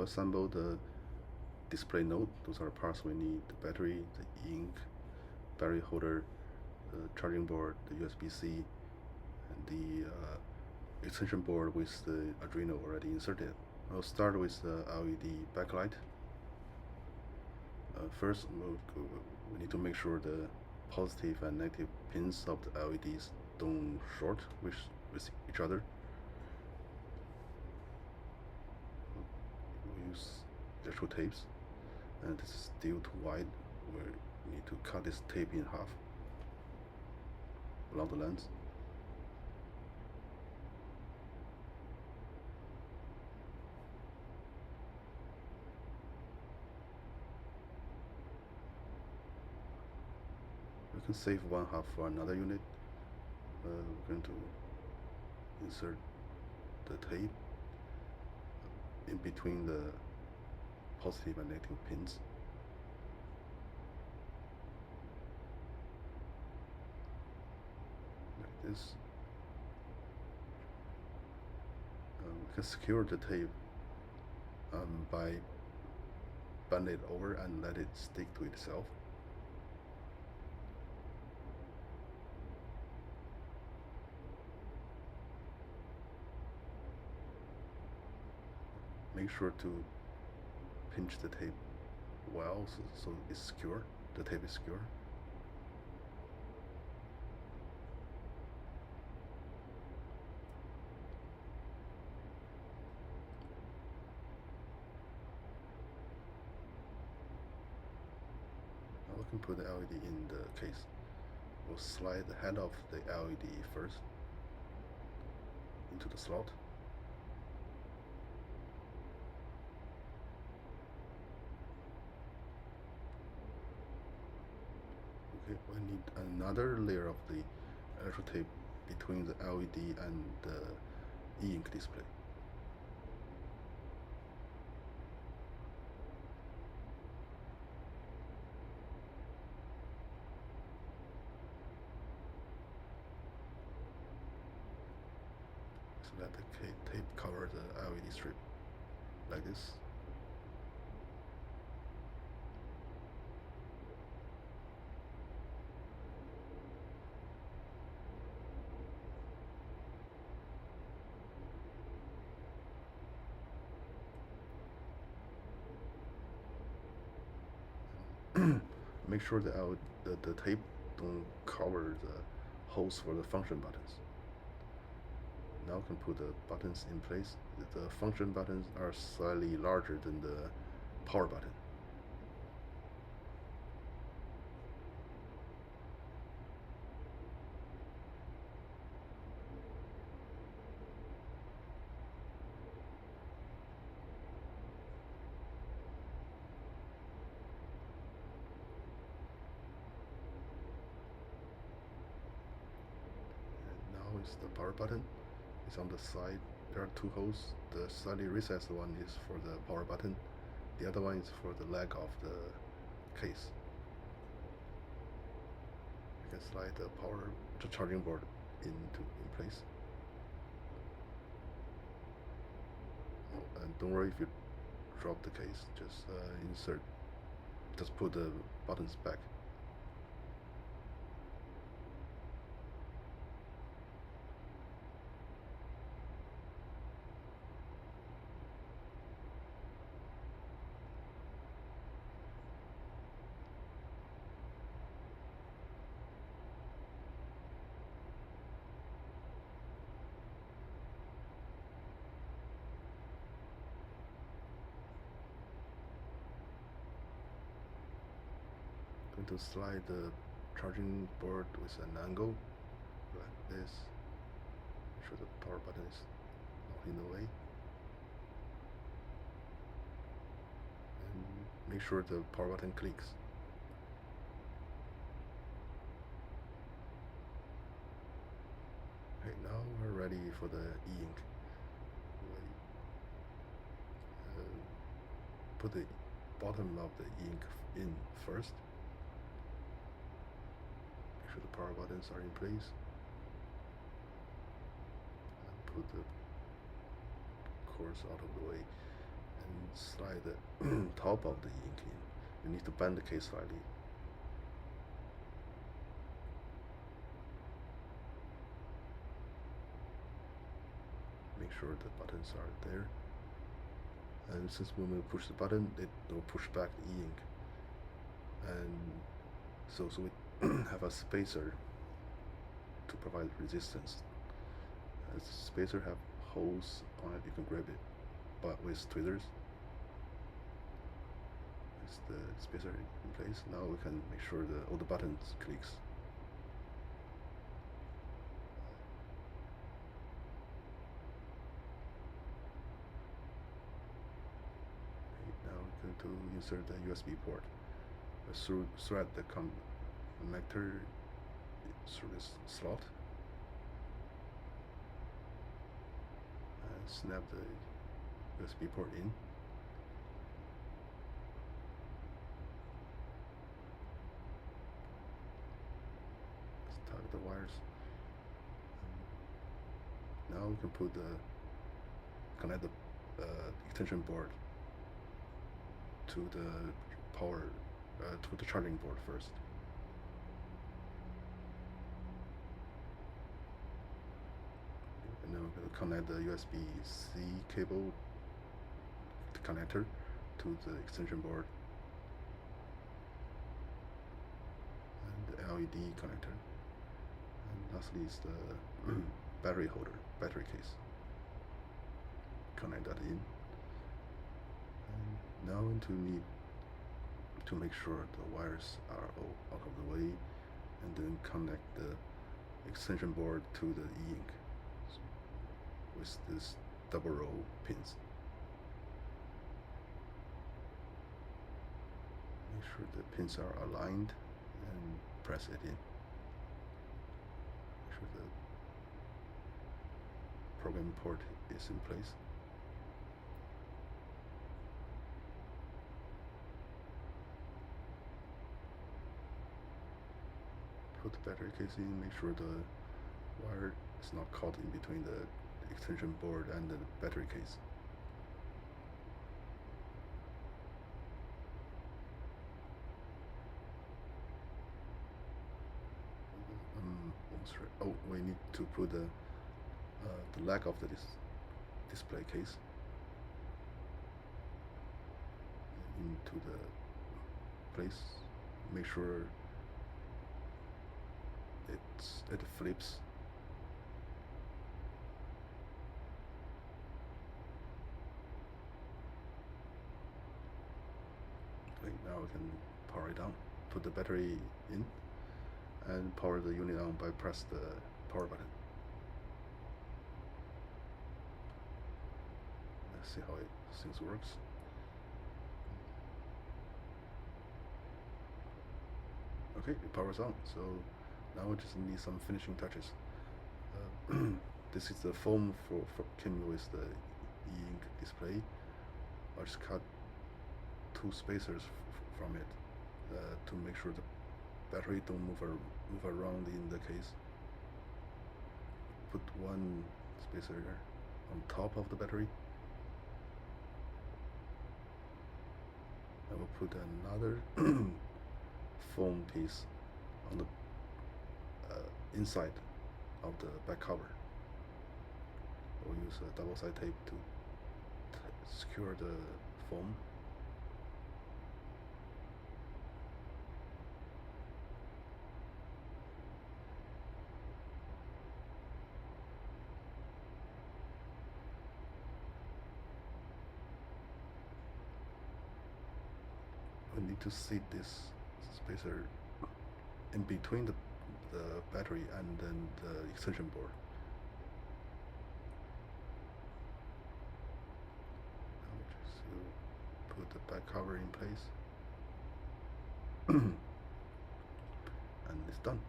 assemble the display node. Those are the parts we need: the battery, the ink, battery holder, the charging board, the USB-C, and the extension board with the Arduino already inserted. I'll start with the LED backlight. First, we need to make sure the positive and negative pins of the LEDs don't short with each other. We use electrical tapes, and this is still too wide. We need to cut this tape in half along the length. We can save one half for another unit. We're going to insert the tape in between the positive and negative pins. Like this. We can secure the tape by bend it over and let it stick to itself. Make sure to pinch the tape well so it's secure. The tape is secure. Now we can put the LED in the case. We'll slide the head of the LED first into the slot. Okay, we need another layer of the electrical tape between the LED and the e-ink display. So let the tape cover the LED strip like this. Make sure the tape don't cover the holes for the function buttons. Now we can put the buttons in place. The function buttons are slightly larger than the power button. Is the power button. It's on the side. There are two holes. The slightly recessed one is for the power button. The other one is for the leg of the case. You can slide the charging board in place. Oh, and don't worry if you drop the case. Just put the buttons back. Going to slide the charging board with an angle like this. Make sure the power button is not in the way. And make sure the power button clicks. Okay, now we're ready for the e-ink. Put the bottom of the ink in first. Make sure the power buttons are in place. And put the course out of the way and slide slide the top of the ink in. You need to bend the case slightly. Make sure the buttons are there. And since when we push the button, it will push back the ink. And so we have a spacer to provide resistance. As the spacer have holes on it, you can grab it, but with tweezers. It's the spacer in place. Now we can make sure that all the buttons clicks. Okay, now we're going to insert the USB port. Thread the connector through this slot and snap the USB port in. Let's tug the wires. Now we can connect the extension board to the power to the charging board first. And then we're going to connect the USB-C cable connector to the extension board and the LED connector. And lastly is the battery holder, battery case. Connect that in. And now we need to make sure the wires are all out of the way, and then connect the extension board to the e-ink with this double row pins. Make sure the pins are aligned and press it in. Make sure the program port is in place. Put the battery case in, make sure the wire is not caught in between the extension board and the battery case. Oh, we need to put the leg of the display case into the place. Make sure it flips. Okay, now we can power it on. Put the battery in and power the unit on by press the power button. Let's see how things works. Okay, it powers on. So now we just need some finishing touches. This is the foam came with the e-ink display. I'll just cut 2 spacers from it to make sure the battery don't move around in the case. Put 1 spacer on top of the battery. I will put another foam piece on the inside of the back cover. We'll use a double-sided tape to secure the foam. We need to seat this spacer in between the battery and then the extension board. Now just put the back cover in place and it's done.